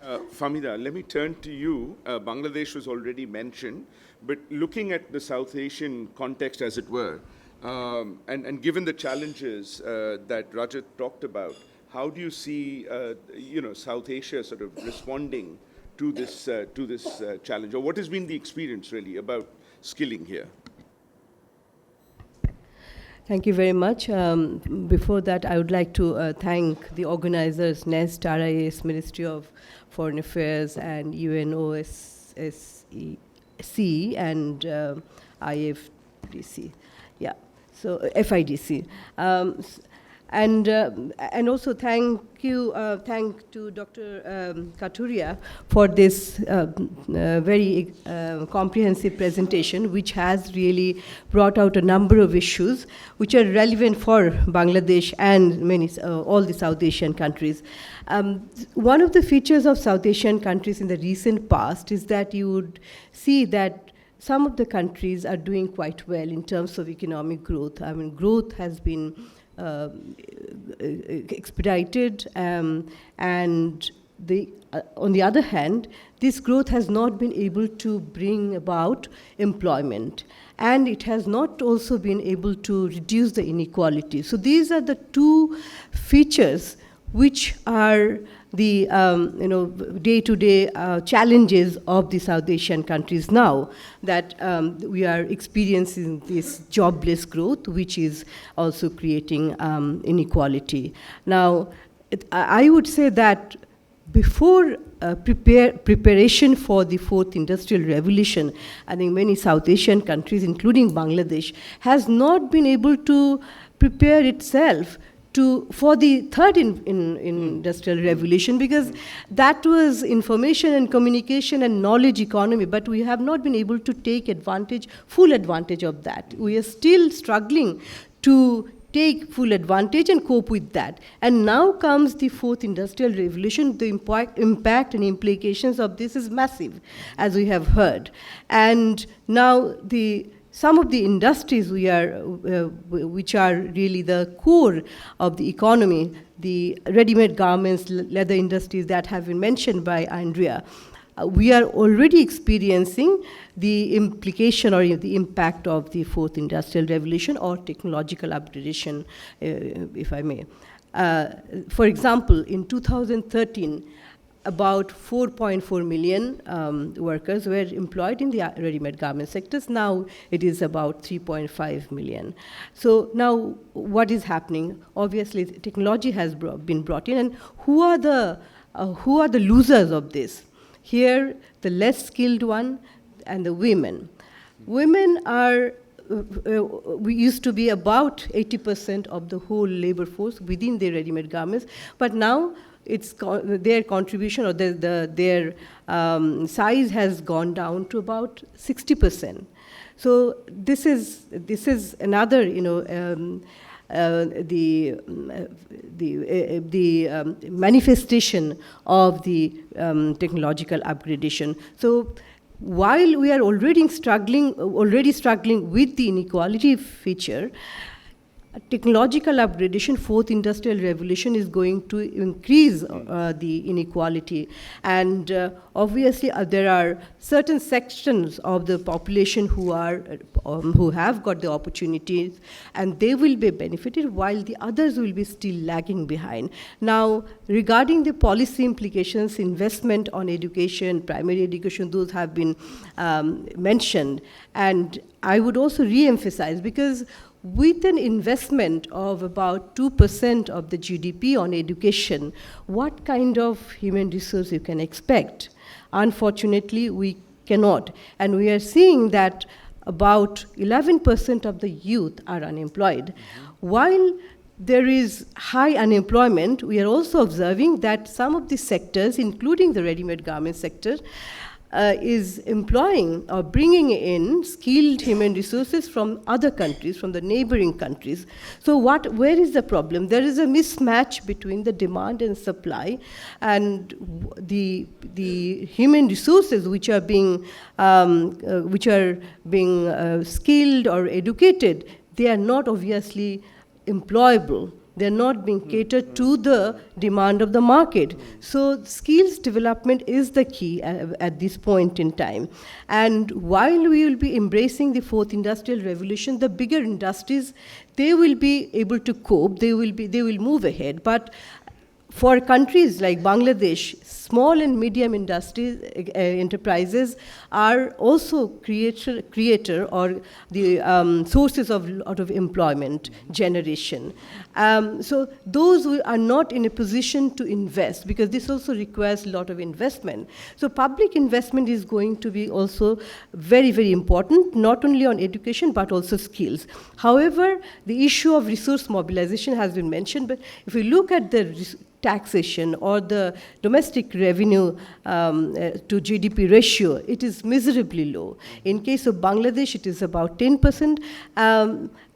Famida, let me turn to you. Bangladesh was already mentioned, but looking at the South Asian context, as it were, and given the challenges that Rajat talked about, how do you see, South Asia sort of responding to this challenge, or what has been the experience really about skilling here? Thank you very much. Before that, I would like to thank the organizers, NEST, RIS, Ministry of Foreign Affairs, and UNOSCE, and IFDC. Yeah, so FIDC. And also thank to Dr. Katuria for this very comprehensive presentation, which has really brought out a number of issues which are relevant for Bangladesh and all the South Asian countries. One of the features of South Asian countries in the recent past is that you would see that some of the countries are doing quite well in terms of economic growth. I mean, growth has been expedited, and on the other hand, this growth has not been able to bring about employment, and it has not also been able to reduce the inequality. So these are the two features which are the day-to-day challenges of the South Asian countries now, that we are experiencing this jobless growth, which is also creating inequality. Now, I would say that before preparation for the fourth industrial revolution, I think many South Asian countries, including Bangladesh, has not been able to prepare itself for the third industrial revolution, because that was information and communication and knowledge economy, but we have not been able to take full advantage of that. We are still struggling to take full advantage and cope with that. And now comes the fourth industrial revolution. The impact and implications of this is massive, as we have heard. And now some of the industries which are really the core of the economy, the ready-made garments, leather industries that have been mentioned by Andrea, we are already experiencing the implication or the impact of the fourth industrial revolution or technological upgradation, if I may. For example, in 2013, about 4.4 million workers were employed in the ready-made garment sectors. Now it is about 3.5 million. So now what is happening? Obviously, technology has been brought in, and who are the losers of this? Here, the less skilled one and the women. Women are, we used to be about 80% of the whole labor force within the ready-made garments, but now their contribution or their size has gone down to about 60%. So this is another, the manifestation of the technological upgradation. So while we are already struggling with the inequality feature, technological upgradation, fourth industrial revolution, is going to increase the inequality. And obviously, there are certain sections of the population who have got the opportunities, and they will be benefited, while the others will be still lagging behind. Now, regarding the policy implications, investment on education, primary education, those have been mentioned. And I would also re-emphasize, because with an investment of about 2% of the GDP on education, what kind of human resource you can expect? Unfortunately, we cannot. And we are seeing that about 11% of the youth are unemployed. While there is high unemployment, we are also observing that some of the sectors, including the ready-made garment sector, is employing or bringing in skilled human resources from other countries, from the neighboring countries. So where is the problem? There is a mismatch between the demand and supply, and the human resources which are being skilled or educated, they are not obviously employable They're not being catered to the demand of the market. So skills development is the key at this point in time. And while we will be embracing the fourth industrial revolution, the bigger industries, they will be able to cope, they will move ahead. But for countries like Bangladesh, small and medium industries, enterprises are also creator or the sources of lot of employment generation. So those who are not in a position to invest, because this also requires a lot of investment. So public investment is going to be also very, very important, not only on education, but also skills. However, the issue of resource mobilization has been mentioned, but if we look at the taxation or the domestic revenue to GDP ratio, it is miserably low. In case of Bangladesh, it is about 10%,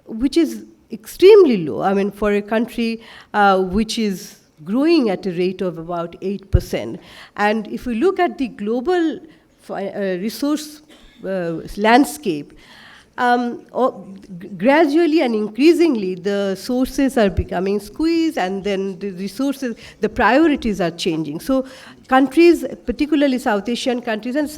which is extremely low. I mean, for a country which is growing at a rate of about 8%. And if we look at the global resource landscape, gradually and increasingly, the sources are becoming squeezed, and then the resources, the priorities are changing. So countries, particularly South Asian countries and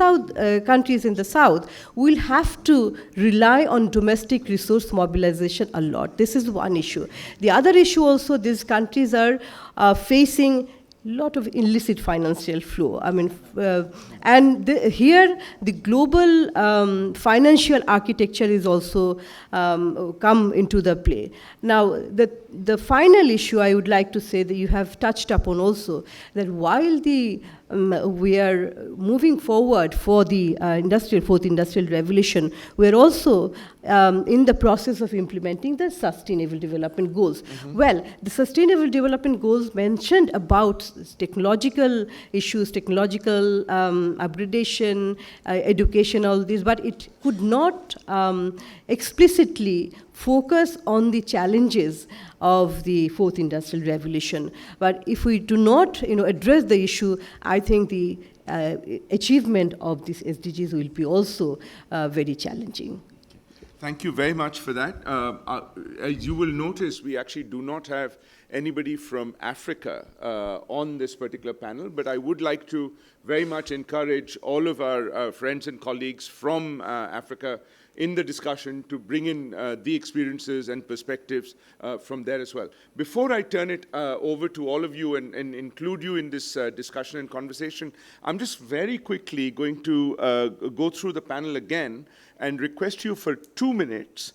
countries in the South, will have to rely on domestic resource mobilization a lot. This is one issue. The other issue also, these countries are facing lot of illicit financial flow. I mean, and here the global financial architecture is also come into the play. Now, the final issue I would like to say that you have touched upon also, that while we are moving forward for the fourth industrial revolution, we are also in the process of implementing the Sustainable Development Goals. Well, the Sustainable Development Goals mentioned about technological issues, technological upgradation, education, all this, but it could not explicitly focus on the challenges of the fourth industrial revolution. But if we do not address the issue, I think the achievement of these SDGs will be also very challenging. Thank you very much for that. As you will notice, we actually do not have anybody from Africa on this particular panel, but I would like to very much encourage all of our friends and colleagues from Africa in the discussion to bring in the experiences and perspectives from there as well. Before I turn it over to all of you and include you in this discussion and conversation, I'm just very quickly going to go through the panel again and request you for 2 minutes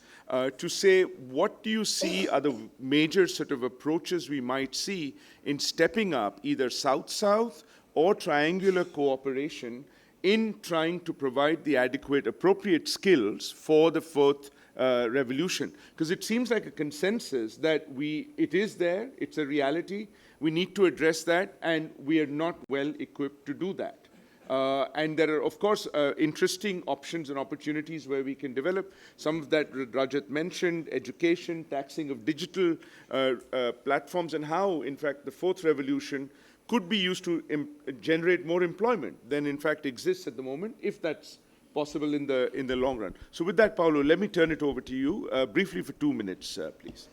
to say what do you see are the major sort of approaches we might see in stepping up either South-South or triangular cooperation in trying to provide the adequate, appropriate skills for the fourth revolution. Because it seems like a consensus that it is there, it's a reality, we need to address that, and we are not well equipped to do that. And there are, of course, interesting options and opportunities where we can develop. Some of that Rajat mentioned, education, taxing of digital platforms, and how, in fact, the fourth revolution could be used to generate more employment than, in fact, exists at the moment, if that's possible in the long run. So with that, Paulo, let me turn it over to you briefly for 2 minutes, please.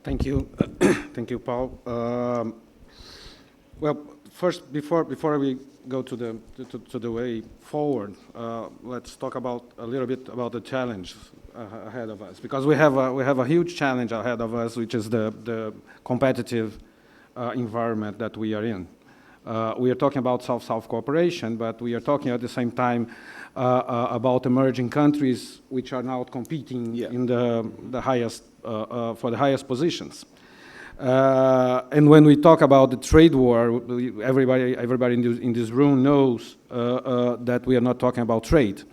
Thank you. Thank you, Paul. Well, first, before we go to the way forward, let's talk about a little bit about the challenge ahead of us, because we have a huge challenge ahead of us, which is the competitive environment that we are in. We are talking about South-South cooperation, but we are talking at the same time about emerging countries which are now competing in the highest for the highest positions. And when we talk about the trade war, everybody in this room knows that we are not talking about trade.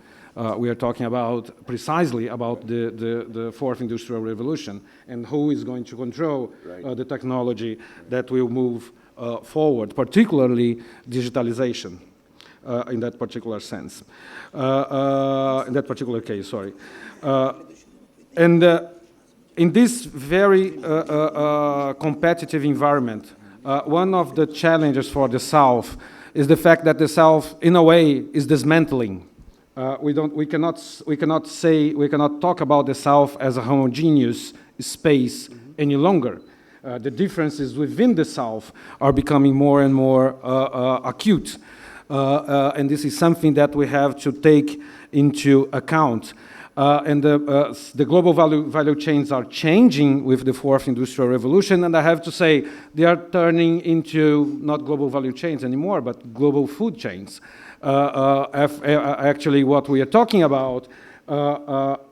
We are talking about precisely about the fourth industrial revolution and who is going to control the technology that will move forward, particularly digitalization in that particular sense, in that particular case, sorry. And in this very competitive environment, one of the challenges for the South is the fact that the South, in a way, is dismantling. We cannot talk about the South as a homogeneous space any longer. The differences within the South are becoming more and more acute. And this is something that we have to take into account. And the global value chains are changing with the fourth industrial revolution, and I have to say they are turning into not global value chains anymore, but global food chains. Actually, what we are talking about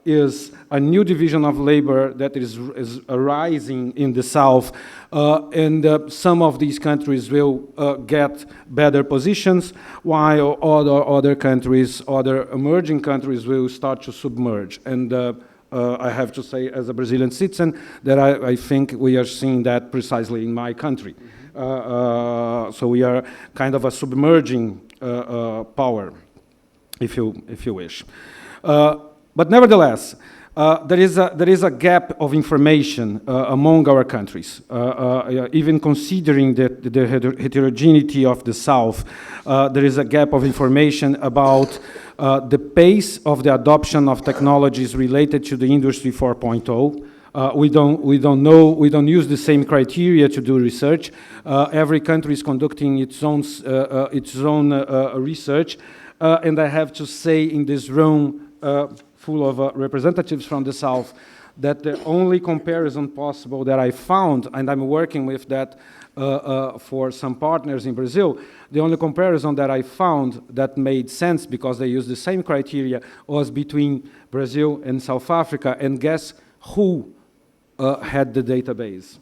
is a new division of labor that is arising in the South, and some of these countries will get better positions, while other countries, other emerging countries will start to submerge. And I have to say, as a Brazilian citizen, that I think we are seeing that precisely in my country. So we are kind of a submerging power, if you wish. But nevertheless, there is a gap of information among our countries, even considering the heterogeneity of the South. There is a gap of information about the pace of the adoption of technologies related to the Industry 4.0. We don't know, we don't use the same criteria to do research. Every country is conducting its own research, and I have to say in this room, full of representatives from the South, that the only comparison possible that I found, and I'm working with that for some partners in Brazil, the only comparison that I found that made sense, because they used the same criteria, was between Brazil and South Africa, and guess who had the database?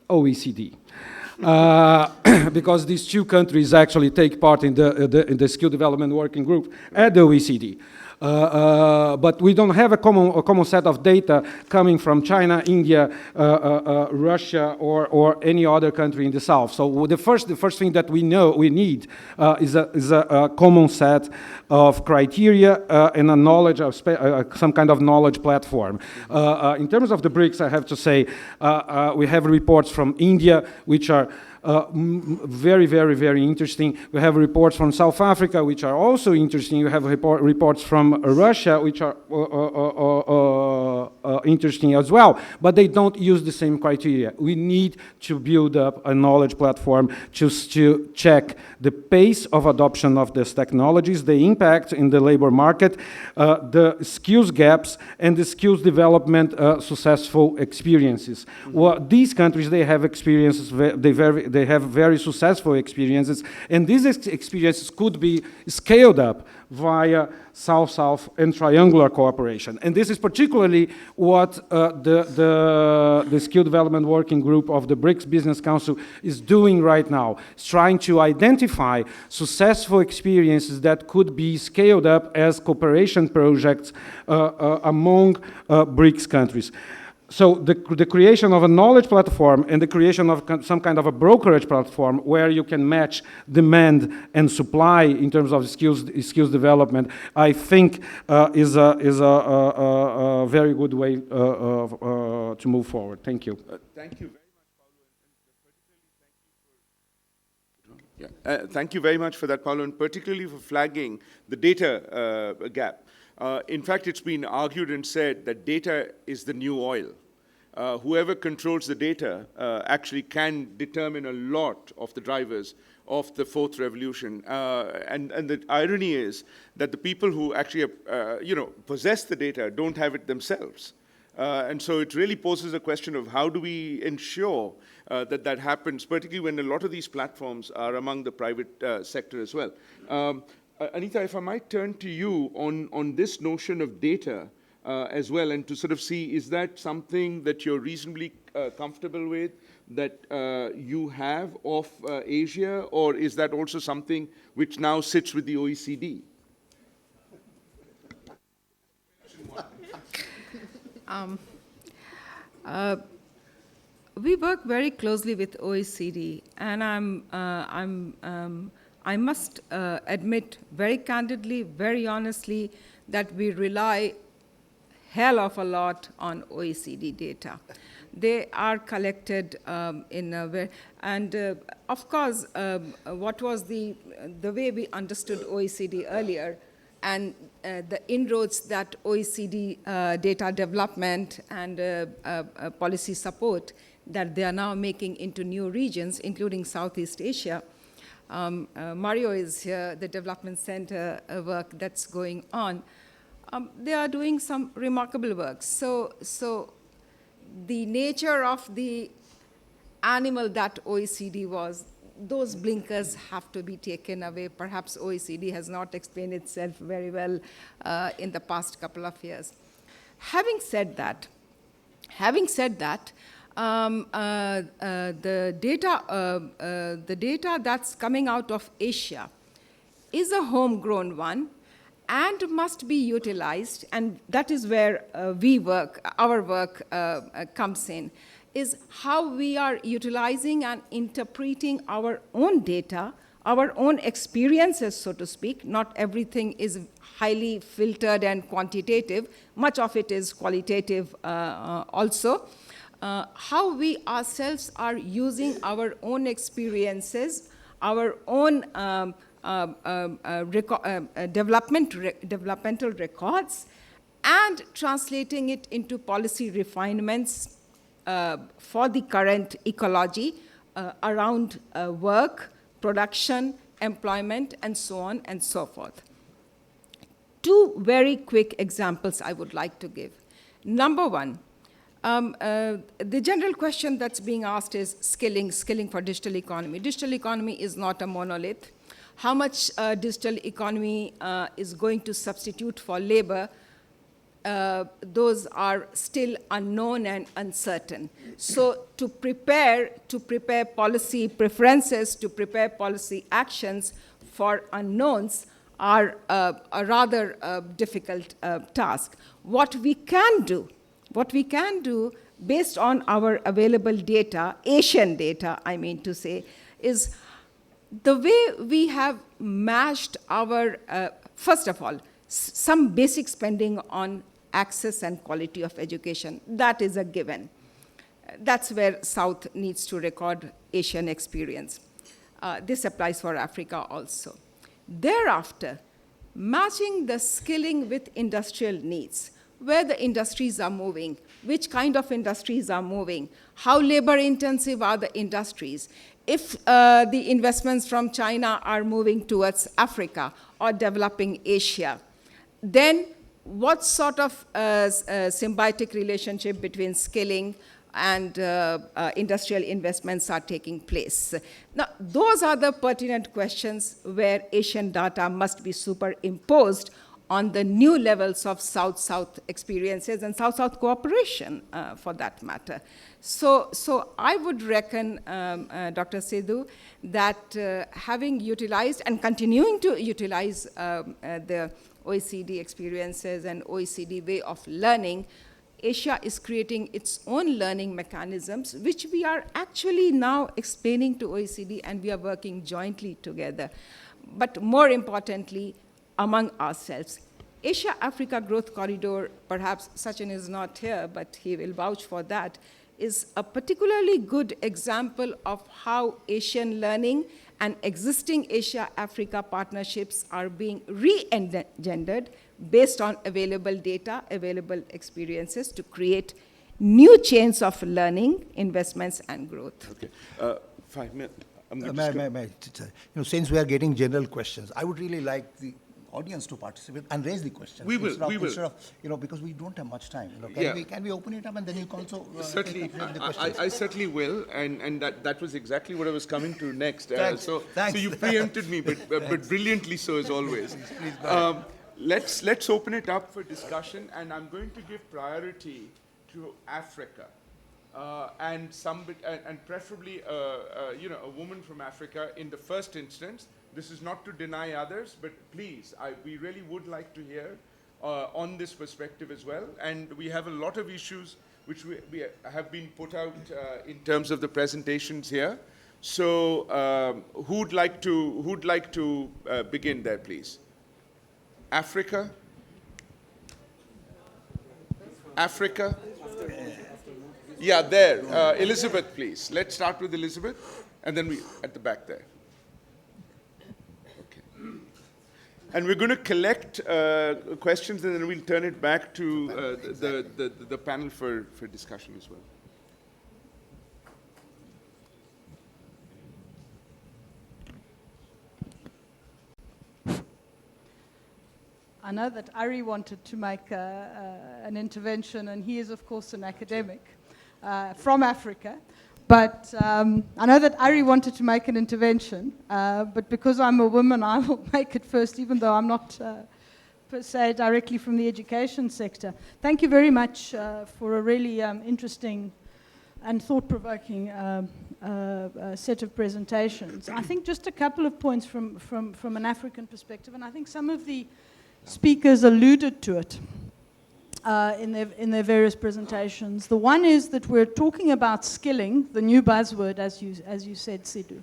OECD. Because these two countries actually take part in the skill development working group at the OECD. But we don't have a common set of data coming from China, India, Russia, or any other country in the South. So the first thing that we need is a common set of criteria and a knowledge of some kind of knowledge platform. In terms of the BRICS, I have to say we have reports from India, which are very, very, very interesting. We have reports from South Africa, which are also interesting. We have reports from Russia, which are interesting as well. But they don't use the same criteria. We need to build up a knowledge platform just to check the pace of adoption of these technologies, the impact in the labor market, the skills gaps, and the skills development successful experiences. Well, these countries, they have experiences, they have very successful experiences, and these experiences could be scaled up via South-South and triangular cooperation. And this is particularly what the Skill Development Working Group of the BRICS Business Council is doing right now. It's trying to identify successful experiences that could be scaled up as cooperation projects among BRICS countries. So the creation of a knowledge platform and the creation of some kind of a brokerage platform where you can match demand and supply in terms of skills development, I think is a very good way to move forward. Thank you. Thank you very much, Paulo. Thank you very much for that, Paulo, and particularly for flagging the data gap. In fact, it's been argued and said that data is the new oil. Whoever controls the data actually can determine a lot of the drivers of the fourth revolution. And the irony is that the people who actually possess the data don't have it themselves. And so it really poses a question of how do we ensure that that happens, particularly when a lot of these platforms are among the private sector as well. Anita, if I might turn to you on this notion of data as well, and to sort of see, is that something that you're reasonably comfortable with, that you have of Asia, or is that also something which now sits with the OECD? We work very closely with OECD, and I must admit very candidly, very honestly, that we rely hell of a lot on OECD data. They are collected in a way, and of course, what was the way we understood OECD earlier, the inroads that OECD data development and policy support that they are now making into new regions, including Southeast Asia. Mario is here, the development center work that's going on. They are doing some remarkable work. So the nature of the animal that OECD was, those blinkers have to be taken away. Perhaps OECD has not explained itself very well in the past couple of years. Having said that, the data that's coming out of Asia is a homegrown one and must be utilized, and that is where our work comes in, is how we are utilizing and interpreting our own data, our own experiences, so to speak. Not everything is highly filtered and quantitative. Much of it is qualitative also. How we ourselves are using our own experiences, our own developmental records, and translating it into policy refinements for the current ecology around work, production, employment, and so on and so forth. Two very quick examples I would like to give. Number one, the general question that's being asked is skilling for digital economy. Digital economy is not a monolith. How much digital economy is going to substitute for labor? Those are still unknown and uncertain. So to prepare policy preferences, to prepare policy actions for unknowns are a rather difficult task. What we can do based on our available data, Asian data, I mean to say, is the way we have matched our, first of all, some basic spending on access and quality of education. That is a given. That's where South needs to record Asian experience. This applies for Africa also. Thereafter, matching the skilling with industrial needs, where the industries are moving, which kind of industries are moving, how labor intensive are the industries, if the investments from China are moving towards Africa or developing Asia, then what sort of symbiotic relationship between skilling and industrial investments are taking place? Now, those are the pertinent questions where Asian data must be superimposed on the new levels of South-South experiences and South-South cooperation, for that matter. So I would reckon, Dr. Sidhu, that having utilized and continuing to utilize the OECD experiences and OECD way of learning, Asia is creating its own learning mechanisms, which we are actually now explaining to OECD, and we are working jointly together. But more importantly, among ourselves. Asia-Africa Growth Corridor, perhaps Sachin is not here, but he will vouch for that, is a particularly good example of how Asian learning and existing Asia-Africa partnerships are being re-engendered based on available data, available experiences to create new chains of learning, investments, and growth. Okay. 5 minutes. Since we are getting general questions, I would really like the audience to participate and raise the questions. We will. Instead of, because we don't have much time. Can we open it up and then you can also certainly, take the questions? I certainly will, and that was exactly what I was coming to next. Thanks. So Thanks. you preempted me, but brilliantly so as always. Let's open it up for discussion, and I'm going to give priority to Africa. And preferably, a woman from Africa in the first instance. This is not to deny others, but please, we really would like to hear on this perspective as well. And we have a lot of issues which we have been put out in terms of the presentations here. So, who'd like to begin there, please? Africa. Yeah, there. Elizabeth, please. Let's start with Elizabeth, and then we at the back there. Okay. And we're going to collect questions, and then we'll turn it back to the panel for discussion as well. I know that Ari wanted to make an intervention, and he is, of course, an academic from Africa. But I know that Ari wanted to make an intervention, but because I'm a woman, I will make it first, even though I'm not, per se, directly from the education sector. Thank you very much for a really interesting and thought-provoking set of presentations. I think just a couple of points from an African perspective, and I think some of the speakers alluded to it in their various presentations. The one is that we're talking about skilling, the new buzzword, as you said, Sidhu.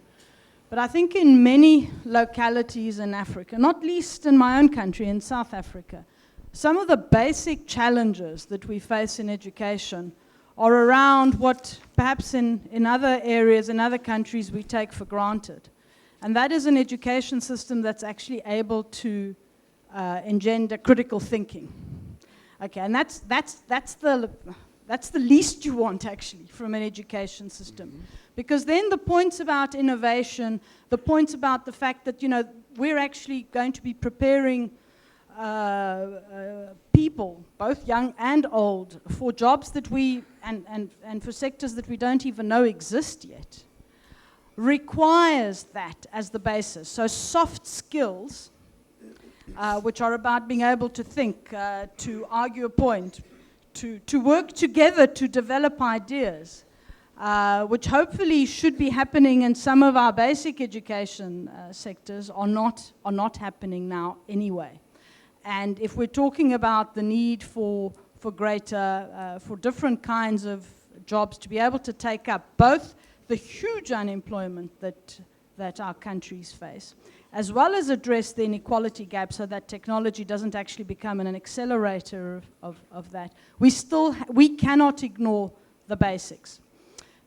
But I think in many localities in Africa, not least in my own country, in South Africa, some of the basic challenges that we face in education are around what perhaps in other areas, in other countries, we take for granted. And that is an education system that's actually able to engender critical thinking. Okay, and that's the least you want, actually, from an education system. Mm-hmm. Because then the points about innovation, the points about the fact that, we're actually going to be preparing people, both young and old, for jobs that and for sectors that we don't even know exist yet, requires that as the basis. So soft skills, which are about being able to think, to argue a point, to work together to develop ideas, which hopefully should be happening in some of our basic education sectors, are not happening now anyway. And if we're talking about the need for greater, for different kinds of jobs to be able to take up both the huge unemployment that our countries face, as well as address the inequality gap so that technology doesn't actually become an accelerator of that, we cannot ignore the basics.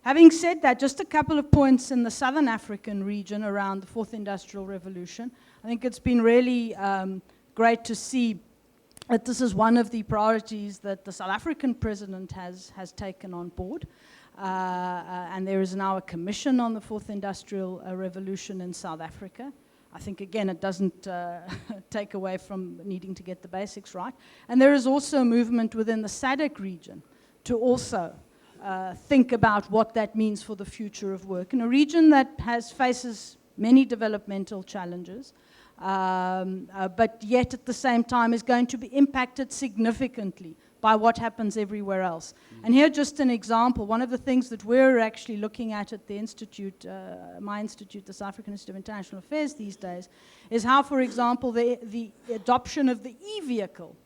Having said that, just a couple of points in the Southern African region around the Fourth Industrial Revolution. I think it's been really great to see that this is one of the priorities that the South African president has taken on board. And there is now a commission on the Fourth Industrial Revolution in South Africa. I think, again, it doesn't take away from needing to get the basics right. And there is also a movement within the SADC region to also think about what that means for the future of work in a region that faces many developmental challenges, but yet at the same time is going to be impacted significantly by what happens everywhere else. And here, just an example, one of the things that we're actually looking at the Institute, my institute, the South African Institute of International Affairs these days, is how, for example, the adoption of the e-vehicle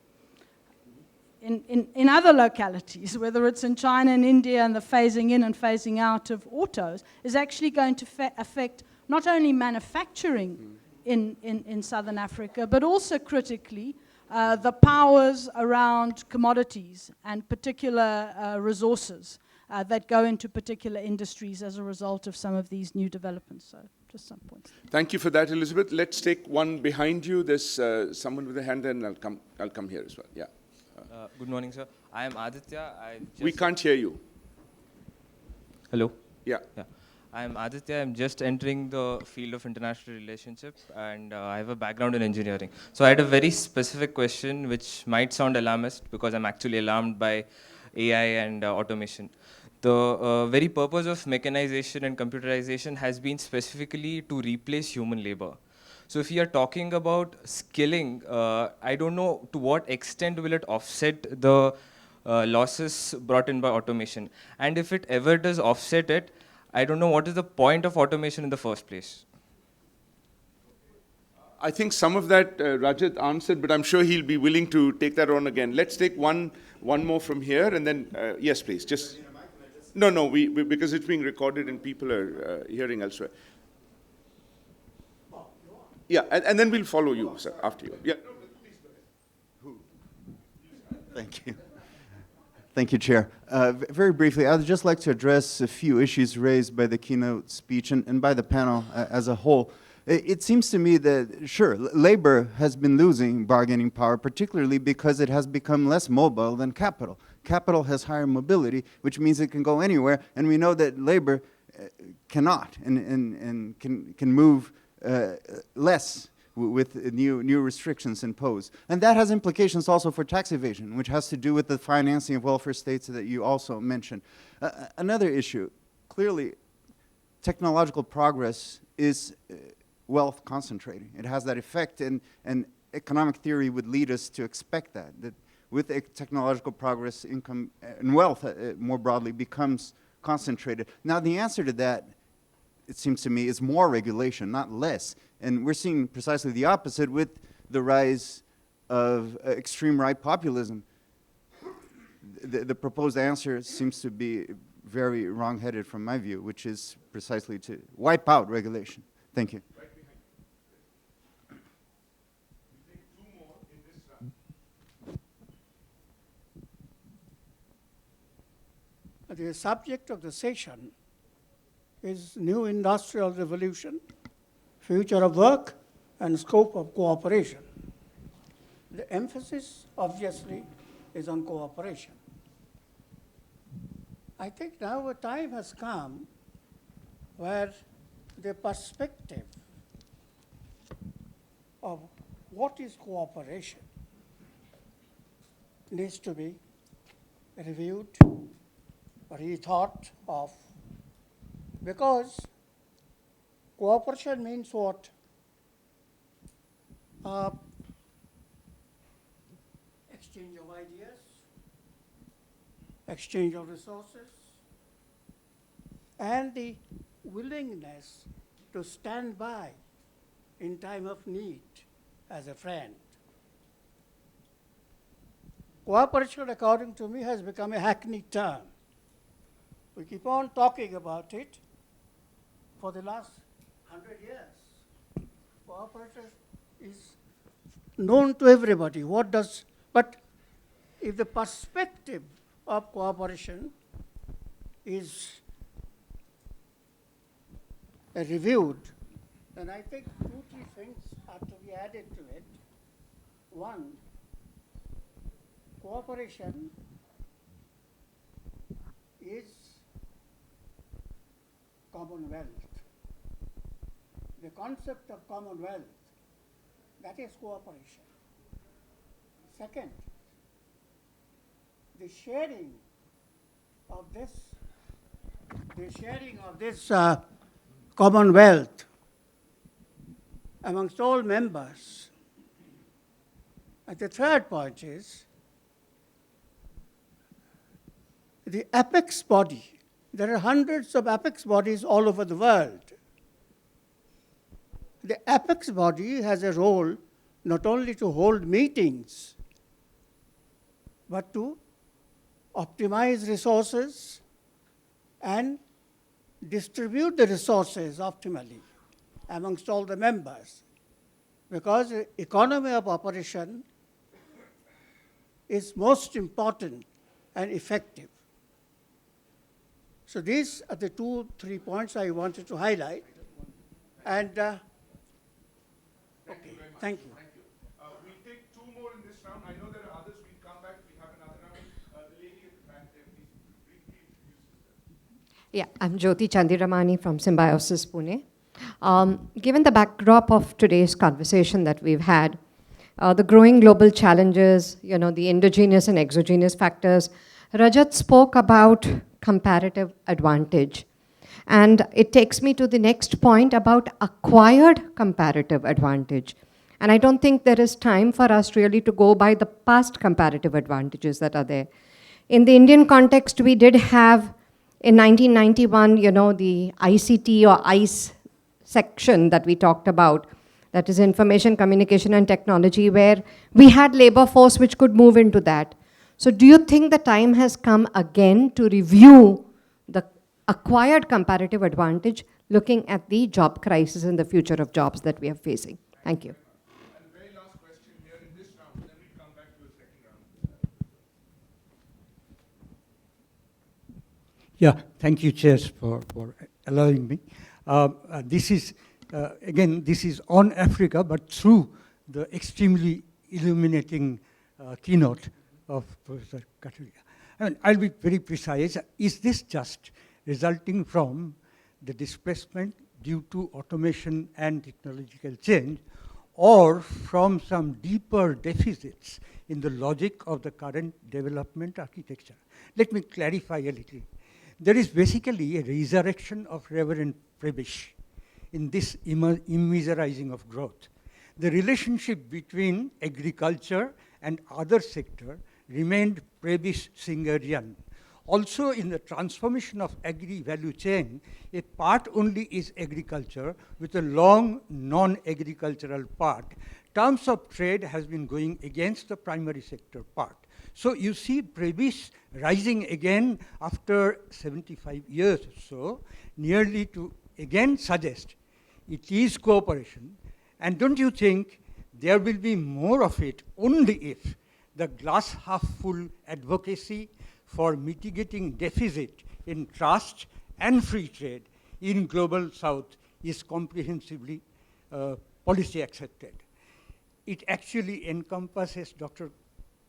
in other localities, whether it's in China and India, and the phasing in and phasing out of autos, is actually going to affect not only manufacturing in Southern Africa, but also critically the powers around commodities and particular resources that go into particular industries as a result of some of these new developments. So just some points. Thank you for that, Elizabeth. Let's take one behind you. There's someone with a hand, and I'll come here as well. Yeah. Good morning, sir. I am Aditya. We can't hear you. Hello? Yeah. I am Aditya. I'm just entering the field of international relationship, and I have a background in engineering. So I had a very specific question, which might sound alarmist, because I'm actually alarmed by AI and automation. The very purpose of mechanization and computerization has been specifically to replace human labor. So if you are talking about skilling, I don't know to what extent will it offset the losses brought in by automation. And if it ever does offset it, I don't know what is the point of automation in the first place. I think some of that Rajat answered, but I'm sure he'll be willing to take that on again. Let's take one more from here, and then, yes, please. Just no, because it's being recorded and people are hearing elsewhere. Yeah, and then we'll follow you, sir, after you. Yeah. Thank you. Thank you, Chair. Very briefly, I'd just like to address a few issues raised by the keynote speech and by the panel as a whole. It seems to me that, sure, labor has been losing bargaining power, particularly because it has become less mobile than capital. Capital has higher mobility, which means it can go anywhere, and we know that labor cannot and can move less with new restrictions imposed. And that has implications also for tax evasion, which has to do with the financing of welfare states that you also mentioned. Another issue, clearly, technological progress is wealth concentrating. It has that effect, and economic theory would lead us to expect that with technological progress, income and wealth more broadly becomes concentrated. Now, the answer to that, it seems to me, is more regulation, not less. And we're seeing precisely the opposite with the rise of extreme right populism. The proposed answer seems to be very wrong-headed from my view, which is precisely to wipe out regulation. Thank you. The subject of the session is New Industrial Revolution, Future of Work, and Scope of Cooperation. The emphasis, obviously, is on cooperation. I think now a time has come where the perspective of what is cooperation needs to be reviewed, rethought of, because cooperation means what? Exchange of ideas, exchange of resources, and the willingness to stand by in time of need as a friend. Cooperation, according to me, has become a hackneyed term. We keep on talking about it for the last 100 years. Cooperation is known to everybody. But if the perspective of cooperation is reviewed, then I think 2-3 things are to be added to it. One, cooperation is commonwealth. The concept of commonwealth, that is cooperation. Second, the sharing of this commonwealth amongst all members. And the third point is the apex body. There are hundreds of apex bodies all over the world. The apex body has a role not only to hold meetings, but to optimize resources and distribute the resources optimally amongst all the members. Because the economy of operation is most important and effective. So these are the 2-3 points I wanted to highlight. And okay, thank you. We'll take 2 more in this round. I know there are others. We'll come back. We have another round. The lady at the back there, please briefly introduce yourself. Yeah, I'm Jyoti Chandiramani from Symbiosis, Pune. Given the backdrop of today's conversation that we've had, the growing global challenges, the endogenous and exogenous factors, Rajat spoke about comparative advantage. And it takes me to the next point about acquired comparative advantage. And I don't think there is time for us really to go by the past comparative advantages that are there. In the Indian context, we did have, in 1991, the ICT or ICE section that we talked about, that is Information, Communication and Technology, where we had labor force which could move into that. So do you think the time has come again to review the acquired comparative advantage, looking at the job crisis and the future of jobs that we are facing? Thank you. And the very last question here in this round, then we'll come back to the second round. Yeah, thank you, Chair, for allowing me. This is again, this is on Africa, but through the extremely illuminating keynote of Professor Kataria. I mean, I'll be very precise. Is this just resulting from the displacement due to automation and technological change, or from some deeper deficits in the logic of the current development architecture? Let me clarify a little. There is basically a resurrection of Reverend Prebish in this immeasurizing of growth. The relationship between agriculture and other sector remained Prebish-Singerian. Also, in the transformation of agri-value chain, a part only is agriculture with a long non-agricultural part. Terms of trade has been going against the primary sector part. So you see Prebish rising again after 75 years or so, nearly to again suggest it is cooperation. And don't you think there will be more of it only if the glass half full advocacy for mitigating deficit in trust and free trade in global south is comprehensively policy accepted? It actually encompasses Dr.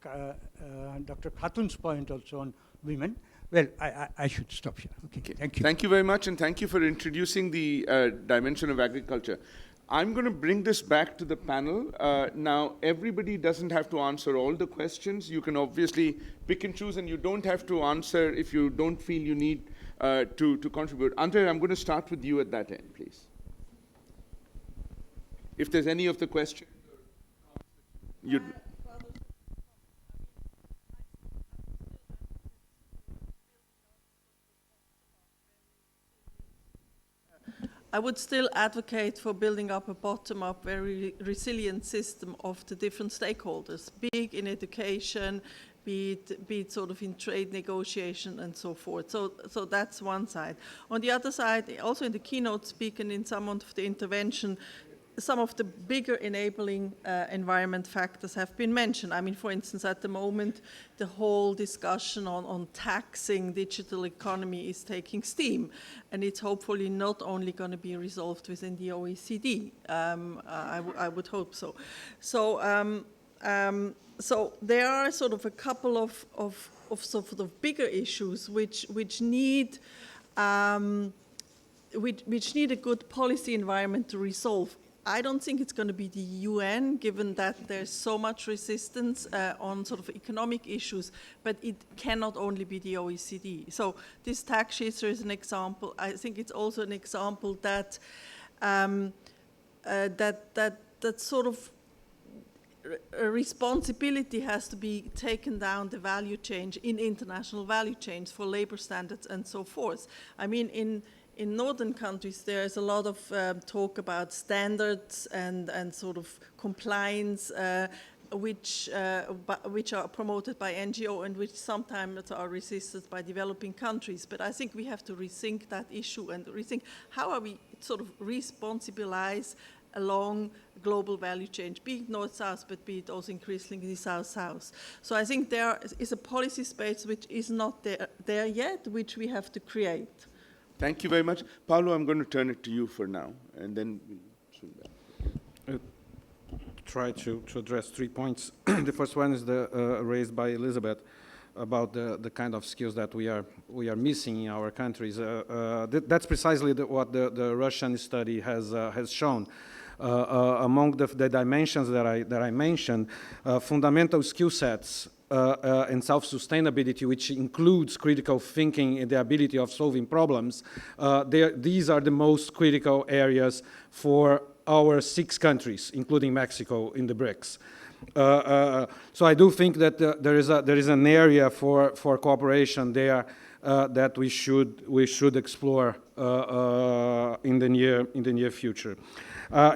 Khatun's point also on women. Well, I should stop here. Okay, thank you. Thank you very much, and thank you for introducing the dimension of agriculture. I'm going to bring this back to the panel. Now, everybody doesn't have to answer all the questions. You can obviously pick and choose, and you don't have to answer if you don't feel you need to contribute. Andre, I'm going to start with you at that end, please. If there's any of the questions you'd... I would still advocate for building up a bottom-up, very resilient system of the different stakeholders, be it in education, be it sort of in trade negotiation and so forth. So that's one side. On the other side, also in the keynote speak and in some of the intervention, some of the bigger enabling environment factors have been mentioned. I mean, for instance, at the moment, the whole discussion on taxing digital economy is taking steam, and it's hopefully not only going to be resolved within the OECD. I would hope so. So there are sort of a couple of sort of bigger issues which need a good policy environment to resolve. I don't think it's going to be the UN, given that there's so much resistance on sort of economic issues, but it cannot only be the OECD. So this tax shister is an example. I think it's also an example that that sort of responsibility has to be taken down the value chain in international value chains for labor standards and so forth. I mean, in northern countries, there's a lot of talk about standards and sort of compliance, which are promoted by NGO and which sometimes are resisted by developing countries. But I think we have to rethink that issue and rethink how are we sort of responsibilize along global value chain, be it north-south, but be it also increasingly south-south. So I think there is a policy space which is not there yet, which we have to create. Thank you very much. Paulo, I'm going to turn it to you for now, and then we'll swing back. Try to address 3 points. The first one is raised by Elizabeth about the kind of skills that we are missing in our countries. That's precisely what the Russian study has shown. Among the dimensions that I mentioned, fundamental skill sets and self-sustainability, which includes critical thinking and the ability of solving problems, these are the most critical areas for our 6 countries, including Mexico, in the BRICS. So I do think that there is an area for cooperation there that we should explore in the near future.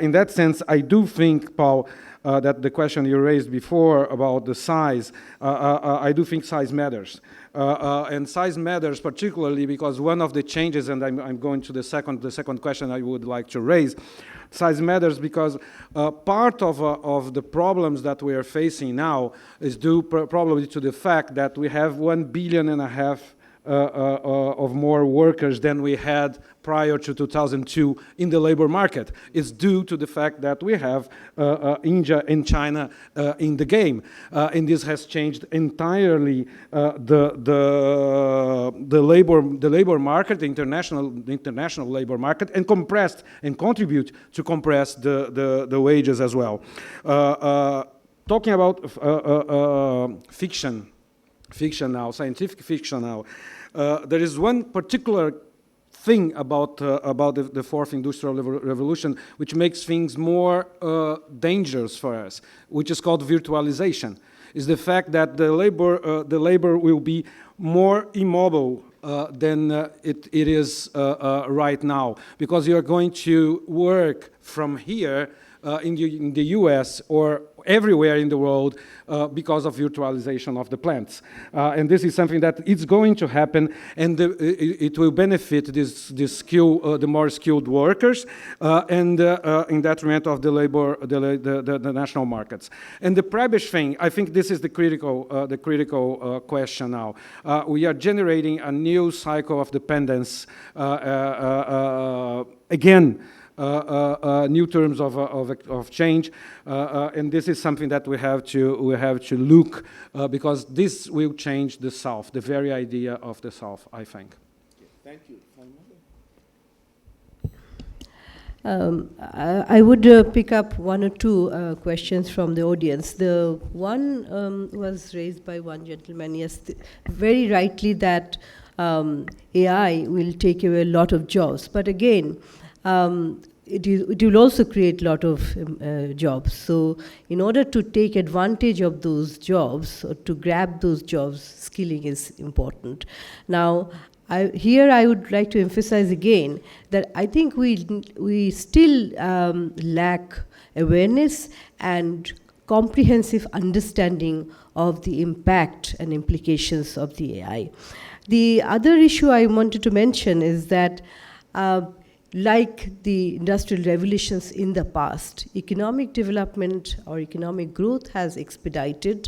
In that sense, I do think, Paul, that the question you raised before about the size, I do think size matters. And size matters particularly because one of the changes, and I'm going to the second question I would like to raise, size matters because part of the problems that we are facing now is due probably to the fact that we have 1.5 billion of more workers than we had prior to 2002 in the labor market. It's due to the fact that we have India and China in the game. And this has changed entirely the labor market, the international labor market, and compressed and contribute to compress the wages as well. Talking about fiction now, scientific fiction now, there is one particular thing about the fourth industrial revolution which makes things more dangerous for us, which is called virtualization. Is the fact that the labor will be more immobile than it is right now, because you are going to work from here in the US or everywhere in the world because of virtualization of the plants. And this is something that is going to happen, and it will benefit the more skilled workers and in detriment of the national markets. And the Prebisch thing, I think this is the critical question now. We are generating a new cycle of dependence again. New terms of change, and this is something that we have to look because this will change the South, the very idea of the South, I think. Thank you. I would pick up one or two questions from the audience. The one was raised by one gentleman, yes, very rightly, that AI will take away a lot of jobs. But again, it will also create a lot of jobs. So in order to take advantage of those jobs, or to grab those jobs, skilling is important. Now, here I would like to emphasize again that I think we still lack awareness and comprehensive understanding of the impact and implications of the AI. The other issue I wanted to mention is that like the industrial revolutions in the past, economic development or economic growth has expedited.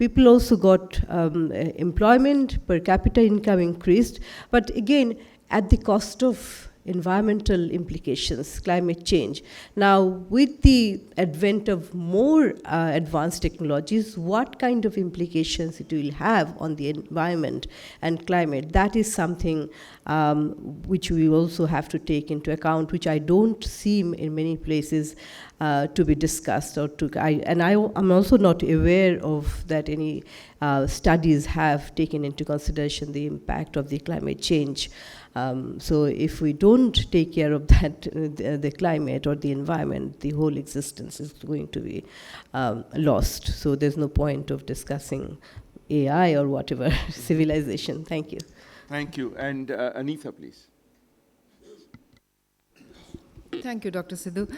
People also got employment, per capita income increased, but again, at the cost of environmental implications, climate change. Now, with the advent of more advanced technologies, what kind of implications it will have on the environment and climate, that is something which we also have to take into account, which I don't see in many places to be discussed. I'm also not aware of that any studies have taken into consideration the impact of the climate change. So if we don't take care of that, the climate or the environment, the whole existence is going to be lost. So there's no point of discussing AI or whatever civilization. Thank you. Thank you. And Anitha, please. Thank you, Dr. Sidhu.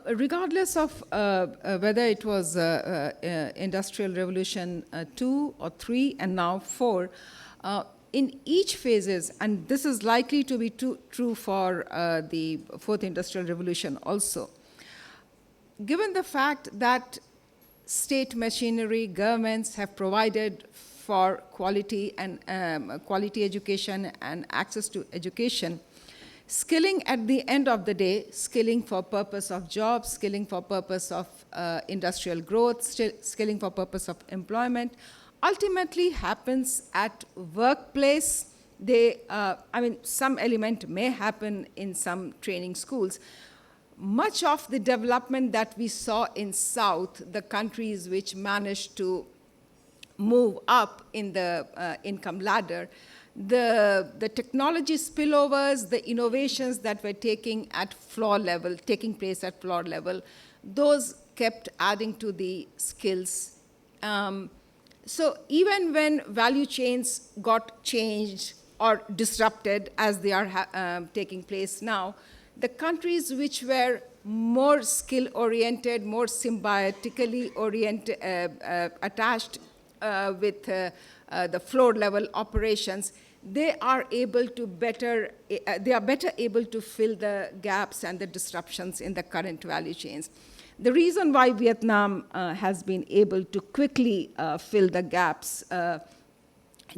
Regardless of whether it was Industrial Revolution 2 or 3 and now 4, in each phases, and this is likely to be true for the fourth Industrial Revolution also, given the fact that state machinery, governments have provided for quality and quality education and access to education, skilling at the end of the day, skilling for purpose of jobs, skilling for purpose of industrial growth, skilling for purpose of employment, ultimately happens at workplace. Some element may happen in some training schools. Much of the development that we saw in South, the countries which managed to move up in the income ladder, the technology spillovers, the innovations that were taking place at floor level, those kept adding to the skills. So even when value chains got changed or disrupted, as they are taking place now, the countries which were more skill-oriented, more symbiotically attached with the floor-level operations, they are better able to fill the gaps and the disruptions in the current value chains. The reason why Vietnam has been able to quickly fill the gaps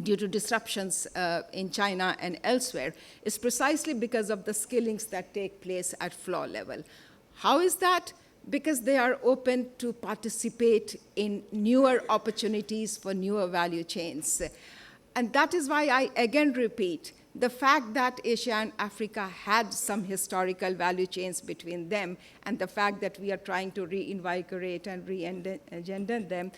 due to disruptions in China and elsewhere is precisely because of the skillings that take place at floor level. How is that? Because they are open to participate in newer opportunities for newer value chains. And that is why I again repeat, the fact that Asia and Africa had some historical value chains between them, and the fact that we are trying to reinvigorate and re-engender them,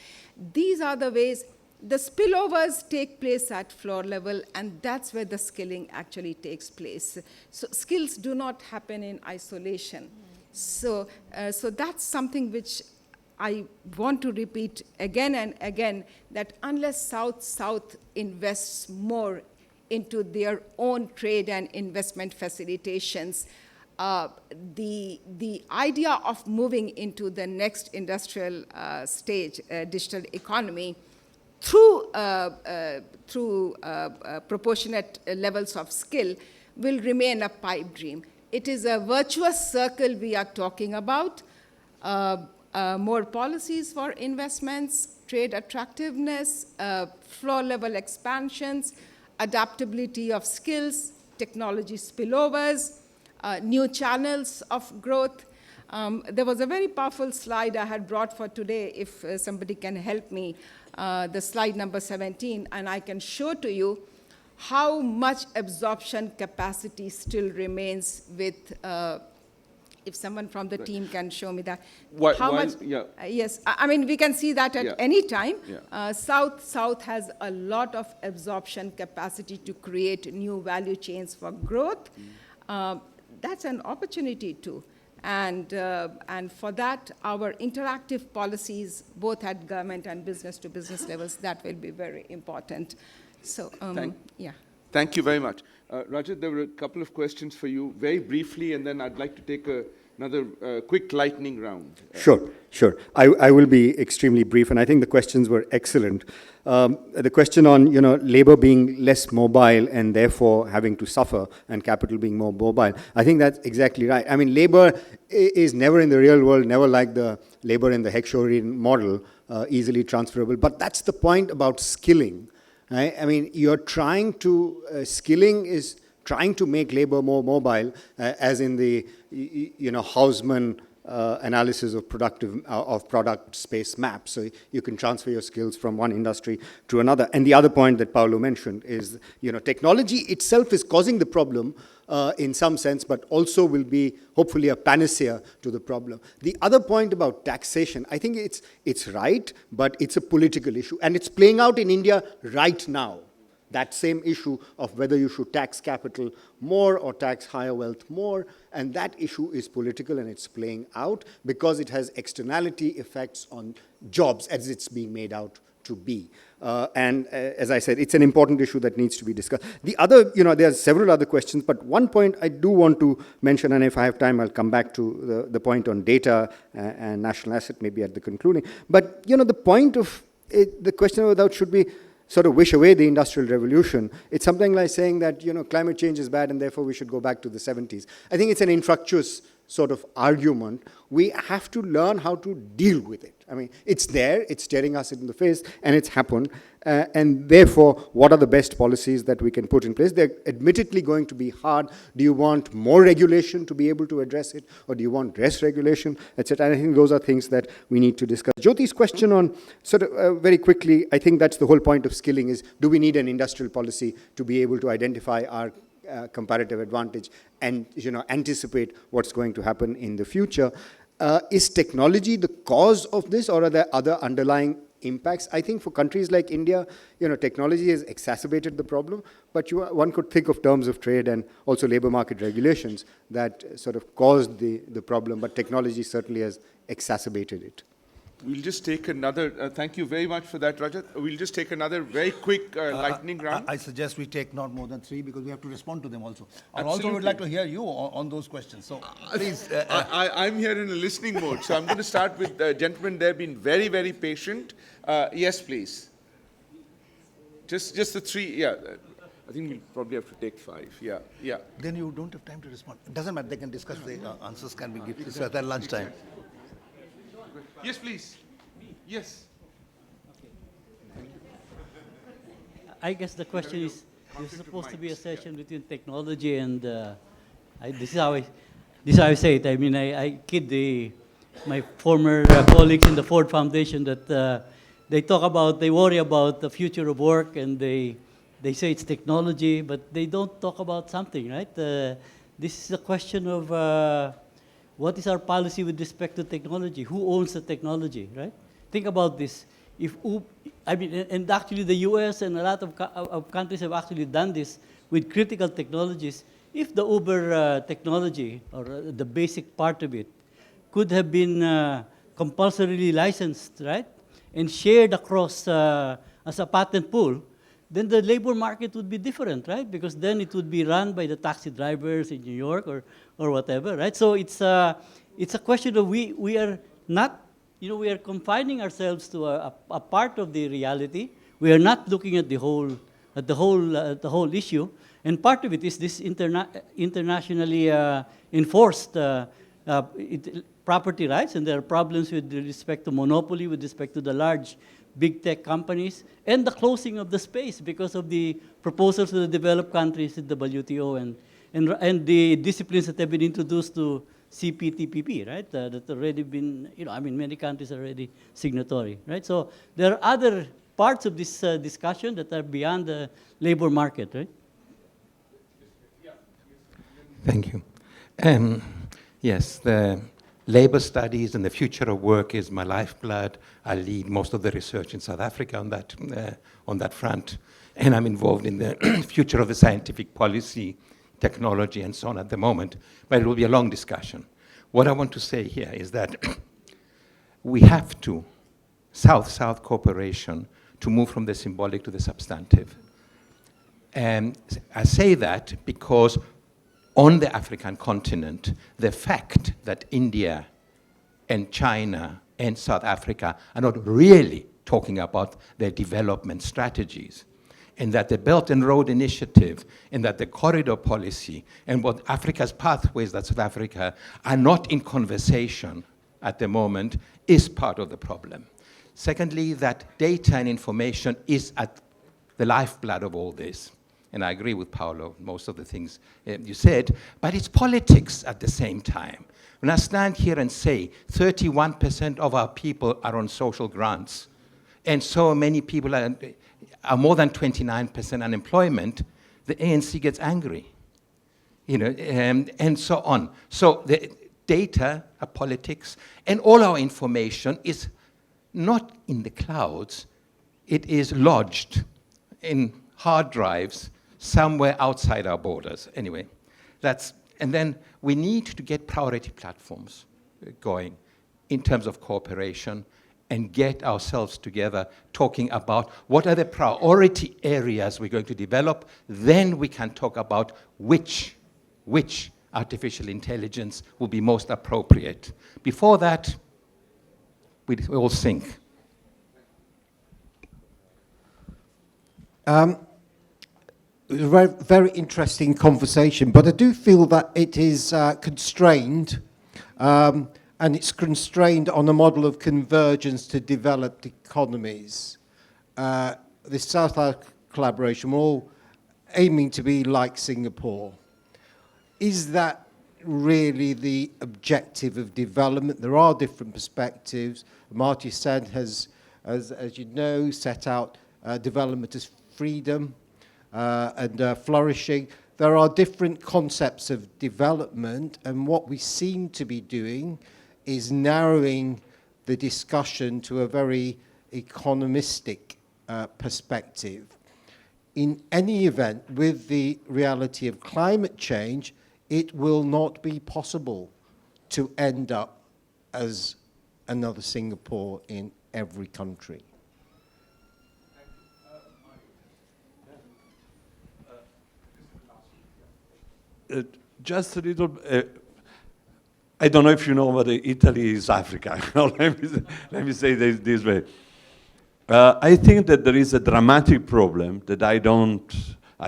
these are the ways the spillovers take place at floor level, and that's where the skilling actually takes place. So skills do not happen in isolation. So that's something which I want to repeat again and again, that unless South-South invests more into their own trade and investment facilitations, the idea of moving into the next industrial stage, digital economy, through proportionate levels of skill will remain a pipe dream. It is a virtuous circle we are talking about. More policies for investments, trade attractiveness, floor-level expansions, adaptability of skills, technology spillovers, new channels of growth. There was a very powerful slide I had brought for today, if somebody can help me, the slide number 17, and I can show to you how much absorption capacity still remains with, if someone from the team can show me that. Yes, I mean, we can see that at any time. South has a lot of absorption capacity to create new value chains for growth. That's an opportunity too. And for that, our interactive policies, both at government and business-to-business levels, that will be very important. So, Thank you very much. Rajat, there were a couple of questions for you, very briefly, and then I'd like to take another quick lightning round. Sure. I will be extremely brief, and I think the questions were excellent. The question on, labor being less mobile and therefore having to suffer, and capital being more mobile, I think that's exactly right. I mean, labor is never in the real world, never like the labor in the Hexorian model, easily transferable. But that's the point about skilling. Right? I mean, you're trying to, skilling is trying to make labor more mobile, as in the, Hausman analysis of product space maps. So you can transfer your skills from one industry to another. And the other point that Paolo mentioned is, technology itself is causing the problem in some sense, but also will be hopefully a panacea to the problem. The other point about taxation, I think it's right, but it's a political issue. And it's playing out in India right now. That same issue of whether you should tax capital more or tax higher wealth more, and that issue is political, and it's playing out because it has externality effects on jobs as it's being made out to be. And as I said, it's an important issue that needs to be discussed. The other, there are several other questions, but one point I do want to mention, and if I have time, I'll come back to the point on data and national asset maybe at the concluding. But, the point of the question about should be sort of wish away the Industrial Revolution. It's something like saying that, climate change is bad and therefore we should go back to the 70s. I think it's an infructuous sort of argument. We have to learn how to deal with it. I mean, it's there, it's staring us in the face, and it's happened. And therefore, what are the best policies that we can put in place? They're admittedly going to be hard. Do you want more regulation to be able to address it? Or do you want less regulation, etc.? And I think those are things that we need to discuss. Jyoti's question on, sort of very quickly, I think that's the whole point of skilling is, do we need an industrial policy to be able to identify our comparative advantage and anticipate what's going to happen in the future? Is technology the cause of this, or are there other underlying impacts? I think for countries like India, technology has exacerbated the problem, but one could think of terms of trade and also labor market regulations that sort of caused the problem, but technology certainly has exacerbated it. We'll just take another, thank you very much for that, Rajat. We'll just take another very quick lightning round. I suggest we take not more than 3 because we have to respond to them also. I Absolutely. also would like to hear you on those questions. So please. I'm here in a listening mode, so I'm going to start with the gentleman there being very, very patient. Yes, please. Just the 3, yeah. I think we'll probably have to take 5, yeah. Then you don't have time to respond. It doesn't matter, they can discuss the answers can be given at lunchtime. Yes, please. Yes. I guess the question is, this is supposed to be a session between technology and, this is how I say it. I mean, I kid my former colleagues in the Ford Foundation that they worry about the future of work, and they say it's technology, but they don't talk about something, right? This is a question of what is our policy with respect to technology? Who owns the technology, right? Think about this. And actually the US and a lot of countries have actually done this with critical technologies. If the Uber technology, or the basic part of it, could have been compulsorily licensed, right? And shared across as a patent pool, then the labor market would be different, right? Because then it would be run by the taxi drivers in New York or whatever, right? So it's a question of we are not, we are confining ourselves to a part of the reality. We are not looking at the whole issue. And part of it is this internationally enforced property rights, and there are problems with respect to monopoly, with respect to the large big tech companies, and the closing of the space because of the proposals of the developed countries in the WTO and the disciplines that have been introduced to CPTPP, right? That already been, many countries are already signatory, right? So there are other parts of this discussion that are beyond the labor market, right? Thank you. Yes, the labor studies and the future of work is my lifeblood. I lead most of the research in South Africa on that front, and I'm involved in the future of the scientific policy, technology, and so on at the moment, but it will be a long discussion. What I want to say here is that we have to, South-South cooperation, to move from the symbolic to the substantive. And I say that because on the African continent, the fact that India and China and South Africa are not really talking about their development strategies, and that the Belt and Road Initiative, and that the corridor policy, and what Africa's pathways, that South Africa, are not in conversation at the moment, is part of the problem. Secondly, that data and information is at the lifeblood of all this. And I agree with Paolo, most of the things you said, but it's politics at the same time. When I stand here and say 31% of our people are on social grants, and so many people are more than 29% unemployment, the ANC gets angry, and so on. So the data, politics, and all our information is not in the clouds. It is lodged in hard drives somewhere outside our borders. Anyway, and then we need to get priority platforms going in terms of cooperation and get ourselves together talking about what are the priority areas we're going to develop. Then we can talk about which artificial intelligence will be most appropriate. Before that, we all sink. It was a very, very interesting conversation, but I do feel that it is constrained, and it's constrained on a model of convergence to developed economies. This South-South collaboration, we're all aiming to be like Singapore. Is that really the objective of development? There are different perspectives. Amartya Sen has, as you know, set out development as freedom, and flourishing. There are different concepts of development, and what we seem to be doing is narrowing the discussion to a very economistic perspective. In any event, with the reality of climate change, it will not be possible to end up as another Singapore in every country. Just a little, I don't know if you know what Italy is Africa. Let me say this way. I think that there is a dramatic problem that I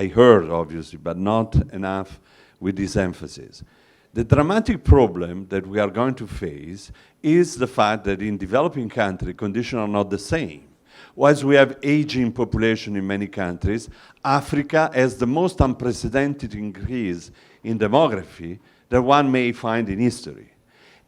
heard obviously, but not enough with this emphasis. The dramatic problem that we are going to face is the fact that in developing countries, conditions are not the same. Whilst we have aging population in many countries, Africa has the most unprecedented increase in demography that one may find in history.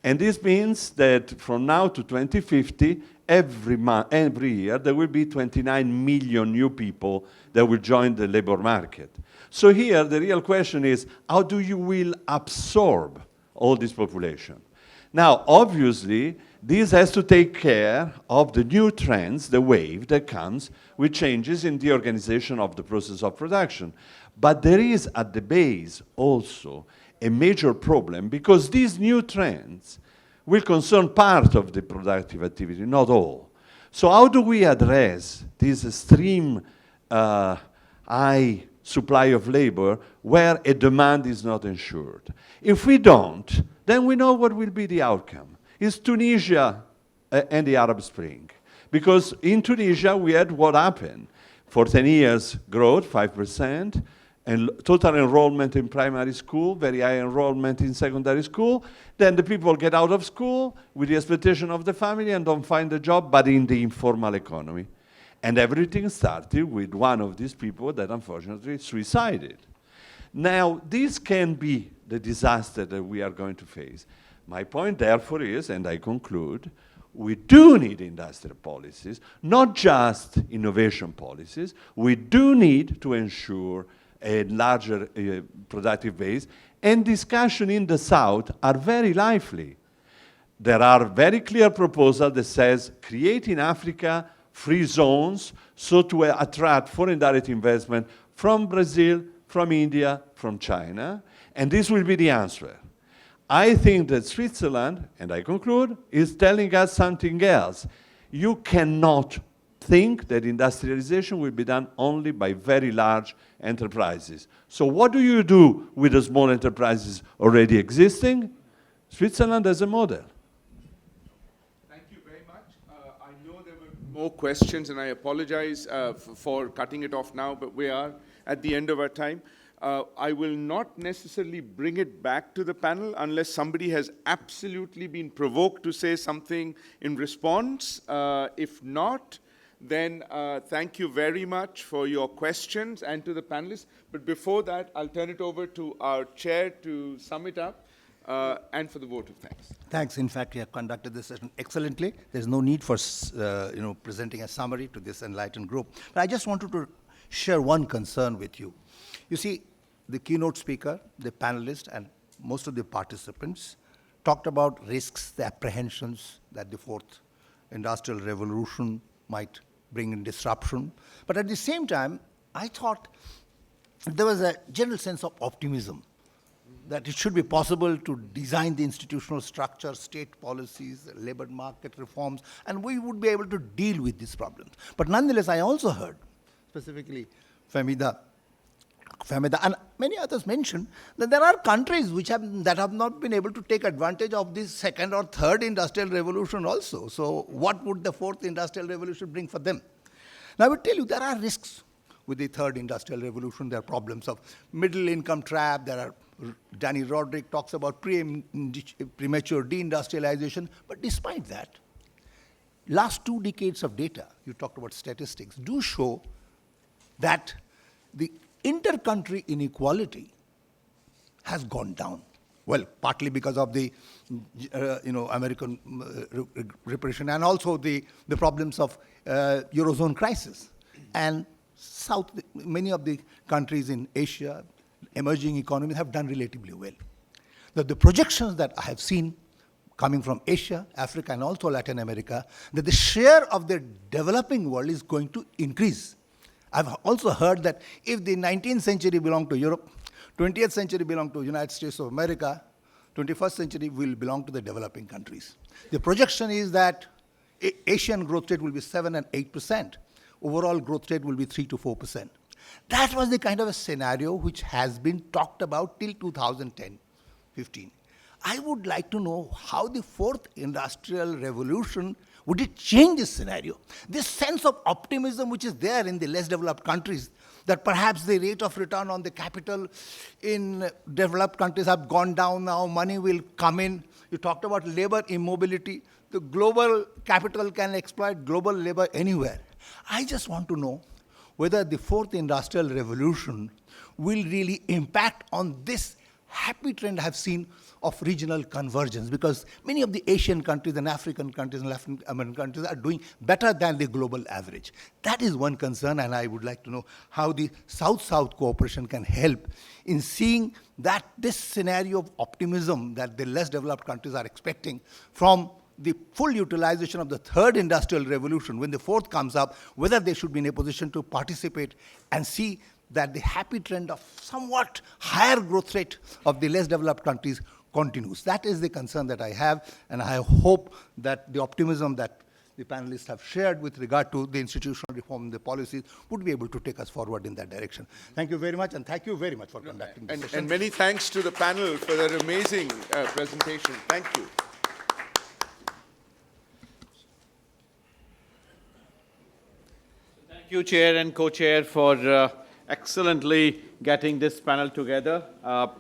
And this means that from now to 2050, every year, there will be 29 million new people that will join the labor market. So here, the real question is, how do you will absorb all this population? Now, obviously, this has to take care of the new trends, the wave that comes with changes in the organization of the process of production. But there is at the base also a major problem, because these new trends will concern part of the productive activity, not all. So how do we address this extreme high supply of labor where a demand is not ensured? If we don't, then we know what will be the outcome. It's Tunisia and the Arab Spring. Because in Tunisia, we had what happened. For 10 years, growth, 5%, and total enrollment in primary school, very high enrollment in secondary school. Then the people get out of school with the expectation of the family and don't find a job, but in the informal economy. And everything started with one of these people that unfortunately suicided. Now, this can be the disaster that we are going to face. My point, therefore, is, and I conclude, we do need industrial policies, not just innovation policies. We do need to ensure a larger productive base, and discussion in the South are very lively. There are very clear proposals that says create in Africa free zones so to attract foreign direct investment from Brazil, from India, from China, and this will be the answer. I think that Switzerland, and I conclude, is telling us something else. You cannot think that industrialization will be done only by very large enterprises. So what do you do with the small enterprises already existing? Switzerland as a model. Thank you very much. I know there were more questions, and I apologize for cutting it off now, but we are at the end of our time. I will not necessarily bring it back to the panel unless somebody has absolutely been provoked to say something in response. If not, then thank you very much for your questions and to the panelists. But before that, I'll turn it over to our chair to sum it up and for the vote of thanks. Thanks. In fact, you have conducted this session excellently. There's no need for presenting a summary to this enlightened group. But I just wanted to share one concern with you. You see, the keynote speaker, the panelists, and most of the participants talked about risks, the apprehensions that the fourth industrial revolution might bring in disruption. But at the same time, I thought there was a general sense of optimism that it should be possible to design the institutional structure, state policies, labor market reforms, and we would be able to deal with these problems. But nonetheless, I also heard, specifically Fahmida, and many others mentioned that there are countries that have not been able to take advantage of this second or third industrial revolution also. So what would the fourth industrial revolution bring for them? Now I would tell you there are risks with the third industrial revolution. There are problems of middle income trap. There are, Danny Roderick talks about premature deindustrialization. But despite that, last 2 decades of data, you talked about statistics, do show that the inter-country inequality has gone down. Well, partly because of the American repression and also the problems of Eurozone crisis. And many of the countries in Asia, emerging economies, have done relatively well. The projections that I have seen coming from Asia, Africa, and also Latin America, that the share of the developing world is going to increase. I've also heard that if the 19th century belonged to Europe, 20th century belonged to the United States of America, 21st century will belong to the developing countries. The projection is that Asian growth rate will be 7 and 8%. Overall growth rate will be 3 to 4%. That was the kind of a scenario which has been talked about till 2010-15. I would like to know how the fourth industrial revolution would it change this scenario? This sense of optimism which is there in the less developed countries, that perhaps the rate of return on the capital in developed countries have gone down now, money will come in. You talked about labor immobility. The global capital can exploit global labor anywhere. I just want to know whether the fourth industrial revolution will really impact on this happy trend I have seen of regional convergence, because many of the Asian countries and African countries and Latin American countries are doing better than the global average. That is one concern, and I would like to know how the South-South cooperation can help in seeing that this scenario of optimism that the less developed countries are expecting from the full utilization of the third industrial revolution, when the fourth comes up, whether they should be in a position to participate and see that the happy trend of somewhat higher growth rate of the less developed countries continues. That is the concern that I have, and I hope that the optimism that the panelists have shared with regard to the institutional reform and the policies would be able to take us forward in that direction. Thank you very much, and thank you very much for conducting this session. And many thanks to the panel for their amazing presentation. Thank you. Thank you, Chair and Co-Chair, for excellently getting this panel together.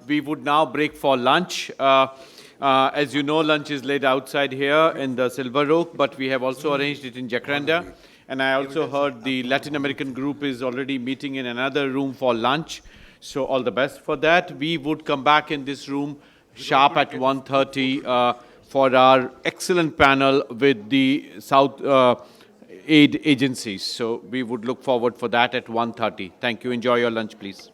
We would now break for lunch. As you know, lunch is laid outside here in the Silver Oak, but we have also arranged it in Jacaranda. And I also heard the Latin American group is already meeting in another room for lunch. So all the best for that. We would come back in this room sharp at 1:30 for our excellent panel with the South aid agencies. So we would look forward for that at 1:30. Thank you. Enjoy your lunch, please.